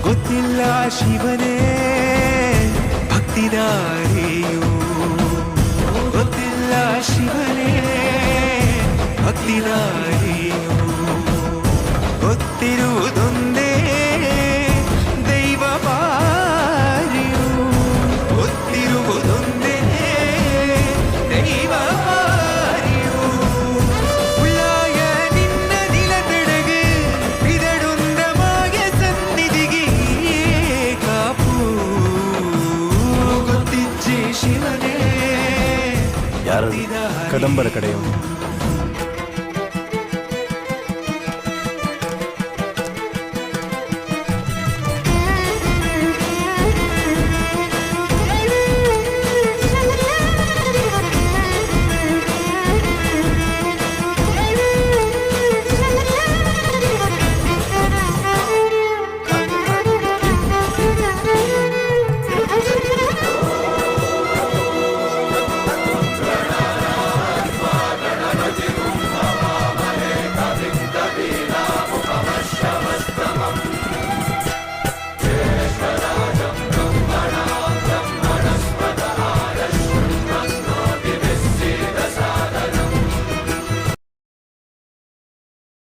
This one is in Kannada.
ಗೊತ್ತಿಲ್ಲ ಶಿವನೇ ಭಕ್ತಿದಾರಿಯು, ಗೊತ್ತಿಲ್ಲ ಶಿವನೇ ಭಕ್ತಿದಾರಿಯು, ಗೊತ್ತಿರುವುದೊಂದೇ ದೈವ ಬಾರಿಯು, ಗೊತ್ತಿರುವುದೊಂದೇ ದೈವ ಬಾರಿಯು. ಉಳ್ಳಾಯ ನಿನ್ನ ನಿಲತಡகு ಇದಡೊಂದಮಾಗೆ ಸನ್ನಿಧಿಗೆ ಕಾಪು, ಗೊತ್ತಿಜ್ಜೆ ಶಿವನೇ ಯಾರು ಕದಂಬರ ಕಡೆಯವರು.